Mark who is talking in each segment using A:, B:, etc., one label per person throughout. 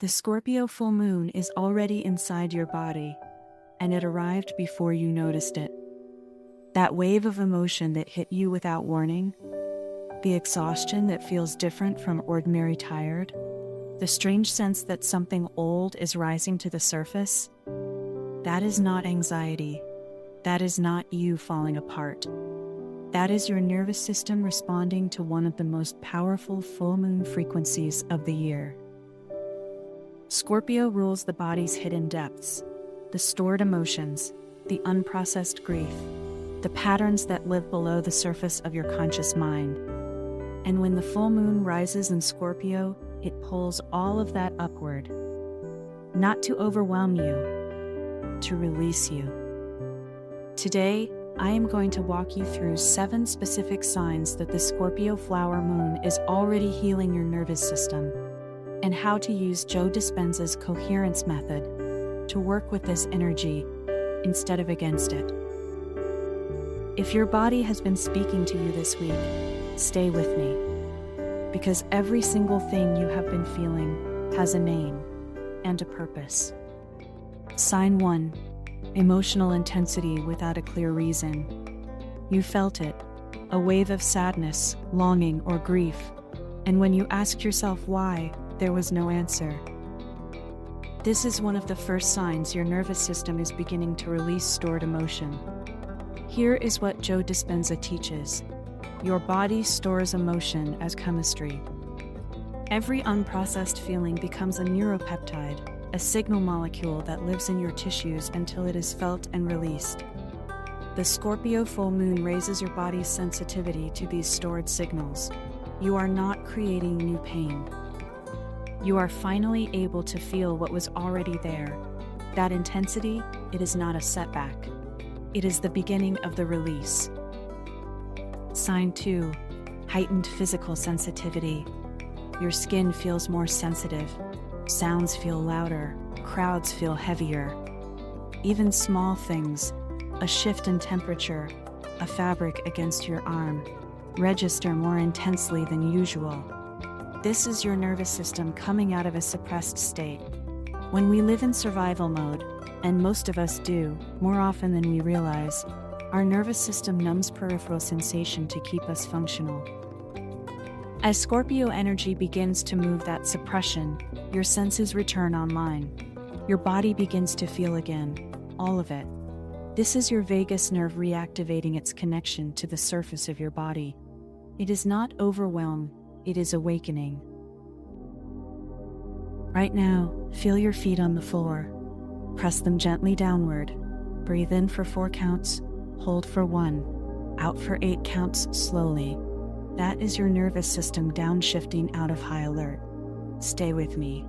A: The Scorpio full moon is already inside your body, and it arrived before you noticed it. That wave of emotion that hit you without warning, the exhaustion that feels different from ordinary tired, the strange sense that something old is rising to the surface, that is not anxiety. That is not you falling apart. That is your nervous system responding to one of the most powerful full moon frequencies of the year. Scorpio rules the body's hidden depths, the stored emotions, the unprocessed grief, the patterns that live below the surface of your conscious mind. And when the full moon rises in Scorpio, it pulls all of that upward, not to overwhelm you, to release you. Today, I am going to walk you through 7 specific signs that the Scorpio flower moon is already healing your nervous system, and how to use Joe Dispenza's Coherence method to work with this energy instead of against it. If your body has been speaking to you this week, stay with me, because every single thing you have been feeling has a name and a purpose. Sign 1. Emotional intensity without a clear reason. You felt it, a wave of sadness, longing, or grief, and when you asked yourself why, there was no answer. This is one of the first signs your nervous system is beginning to release stored emotion. Here is what Joe Dispenza teaches. Your body stores emotion as chemistry. Every unprocessed feeling becomes a neuropeptide, a signal molecule that lives in your tissues until it is felt and released. The Scorpio full moon raises your body's sensitivity to these stored signals. You are not creating new pain. You are finally able to feel what was already there. That intensity, it is not a setback. It is the beginning of the release. Sign 2. Heightened physical sensitivity. Your skin feels more sensitive. Sounds feel louder. Crowds feel heavier. Even small things, a shift in temperature, a fabric against your arm, register more intensely than usual. This is your nervous system coming out of a suppressed state. When we live in survival mode, and most of us do, more often than we realize, our nervous system numbs peripheral sensation to keep us functional. As Scorpio energy begins to move that suppression, your senses return online. Your body begins to feel again, all of it. This is your vagus nerve reactivating its connection to the surface of your body. It is not overwhelm, it is awakening. Right now, feel your feet on the floor. Press them gently downward. Breathe in for 4 counts, hold for 1, out for 8 counts slowly. That is your nervous system downshifting out of high alert. Stay with me.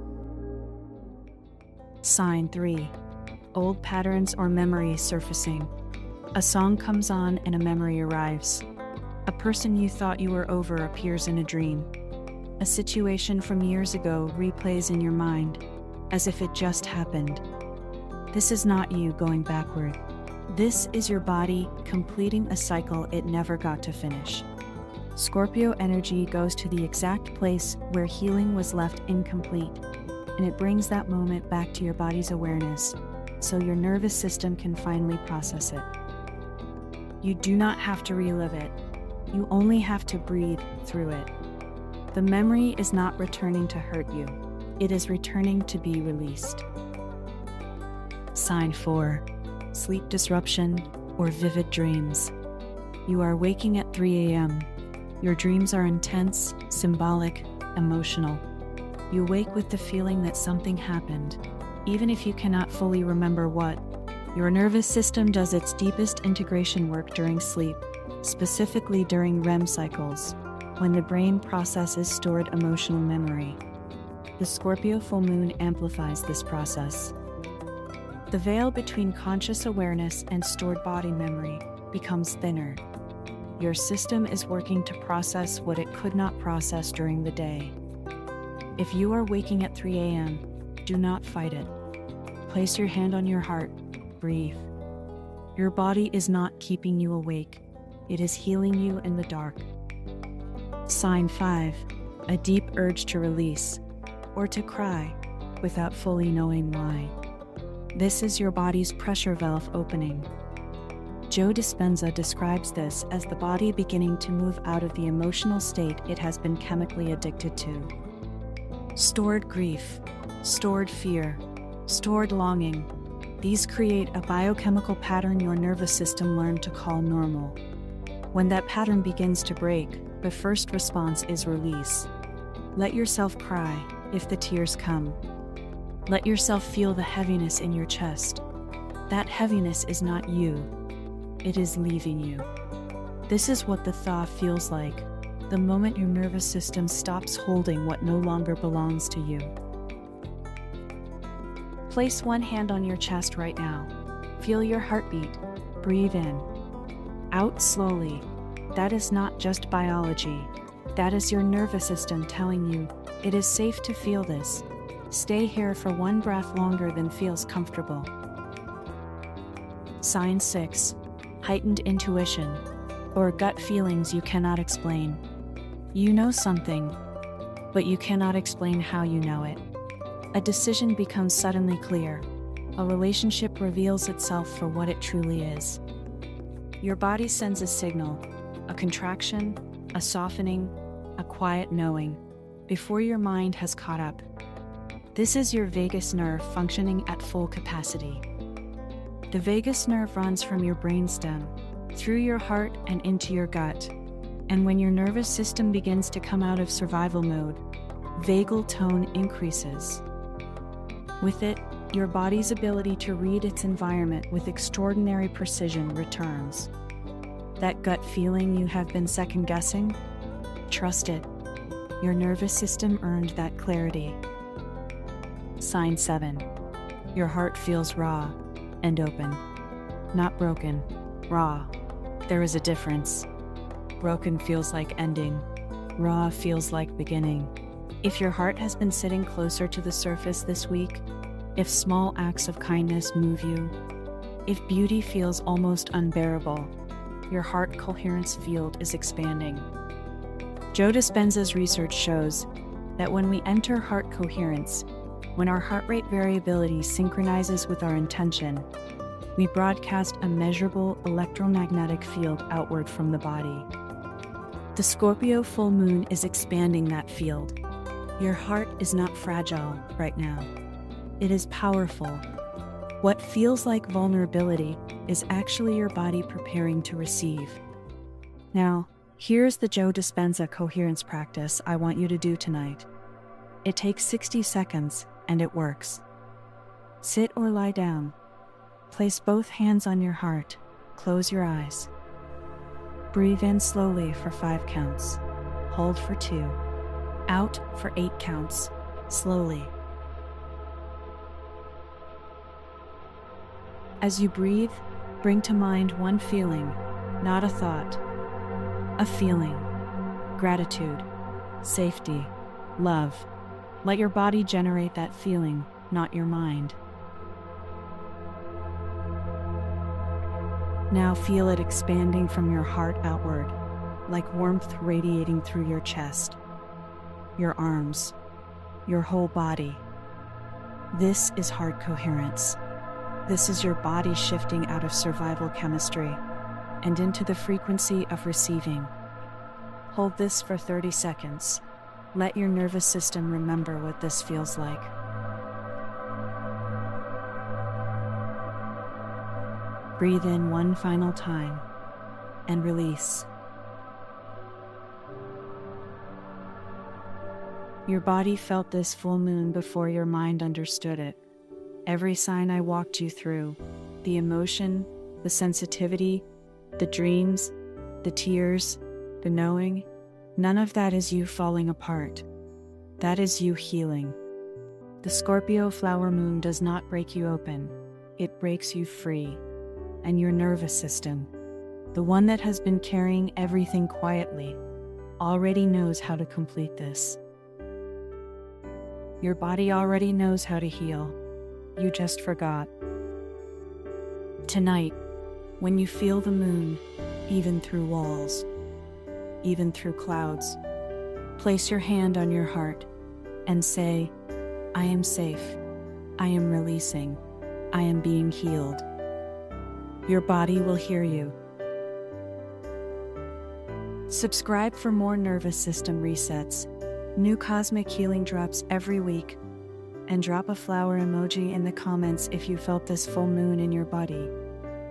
A: Sign 3. Old patterns or memories surfacing. A song comes on and a memory arrives. A person you thought you were over appears in a dream. A situation from years ago replays in your mind, as if it just happened. This is not you going backward. This is your body completing a cycle it never got to finish. Scorpio energy goes to the exact place where healing was left incomplete, and it brings that moment back to your body's awareness, so your nervous system can finally process it. You do not have to relive it. You only have to breathe through it. The memory is not returning to hurt you. It is returning to be released. Sign 4. Sleep disruption or vivid dreams. You are waking at 3 a.m. Your dreams are intense, symbolic, emotional. You wake with the feeling that something happened, even if you cannot fully remember what. Your nervous system does its deepest integration work during sleep, specifically during REM cycles, when the brain processes stored emotional memory. The Scorpio full moon amplifies this process. The veil between conscious awareness and stored body memory becomes thinner. Your system is working to process what it could not process during the day. If you are waking at 3 a.m., do not fight it. Place your hand on your heart. Breathe. Your body is not keeping you awake. It is healing you in the dark. Sign 5. A deep urge to release or to cry. without fully knowing why. This is your body's pressure valve opening. Joe Dispenza describes this as the body beginning to move out of the emotional state it has been chemically addicted to. Stored grief, stored fear, stored longing. These create a biochemical pattern your nervous system learned to call normal. When that pattern begins to break, the first response is release. Let yourself cry if the tears come. Let yourself feel the heaviness in your chest. That heaviness is not you. It is leaving you. This is what the thaw feels like, the moment your nervous system stops holding what no longer belongs to you. Place one hand on your chest right now. Feel your heartbeat. Breathe in. Out slowly. That is not just biology. That is your nervous system telling you it is safe to feel this. Stay here for one breath longer than feels comfortable. Sign 6. Heightened intuition, or gut feelings you cannot explain. You know something, but you cannot explain how you know it. A decision becomes suddenly clear. A relationship reveals itself for what it truly is. Your body sends a signal, a contraction, a softening, a quiet knowing, before your mind has caught up. This is your vagus nerve functioning at full capacity. The vagus nerve runs from your brainstem, through your heart and into your gut. And when your nervous system begins to come out of survival mode, vagal tone increases. With it, your body's ability to read its environment with extraordinary precision returns. That gut feeling you have been second-guessing? Trust it. Your nervous system earned that clarity. Sign 7. Your heart feels raw and open. Not broken, raw. There is a difference. Broken feels like ending. Raw feels like beginning. If your heart has been sitting closer to the surface this week, if small acts of kindness move you, if beauty feels almost unbearable, your heart coherence field is expanding. Joe Dispenza's research shows that when we enter heart coherence, when our heart rate variability synchronizes with our intention, we broadcast a measurable electromagnetic field outward from the body. The Scorpio Full Moon is expanding that field. Your heart is not fragile right now. It is powerful. What feels like vulnerability is actually your body preparing to receive. Now, here's the Joe Dispenza coherence practice I want you to do tonight. It takes 60 seconds, and it works. Sit or lie down. Place both hands on your heart. Close your eyes. Breathe in slowly for 5 counts. Hold for 2. Out for 8 counts. Slowly. As you breathe, bring to mind one feeling, not a thought. A feeling. Gratitude. Safety. Love. Let your body generate that feeling, not your mind. Now feel it expanding from your heart outward, like warmth radiating through your chest, your arms, your whole body. This is heart coherence. This is your body shifting out of survival chemistry and into the frequency of receiving. Hold this for 30 seconds. Let your nervous system remember what this feels like. Breathe in one final time and release. Your body felt this full moon before your mind understood it. Every sign I walked you through, the emotion, the sensitivity, the dreams, the tears, the knowing, none of that is you falling apart. That is you healing. The Scorpio flower moon does not break you open. It breaks you free. And your nervous system, the one that has been carrying everything quietly, already knows how to complete this. Your body already knows how to heal. You just forgot. Tonight, when you feel the moon, even through walls, even through clouds, place your hand on your heart and say, I am safe. I am releasing. I am being healed. Your body will hear you. Subscribe for more nervous system resets, new cosmic healing drops every week, and drop a flower emoji in the comments if you felt this full moon in your body.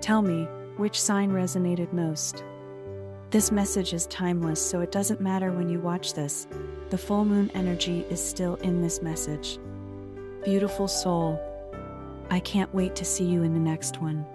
A: Tell me, which sign resonated most? This message is timeless, so it doesn't matter when you watch this. The full moon energy is still in this message. Beautiful soul, I can't wait to see you in the next one.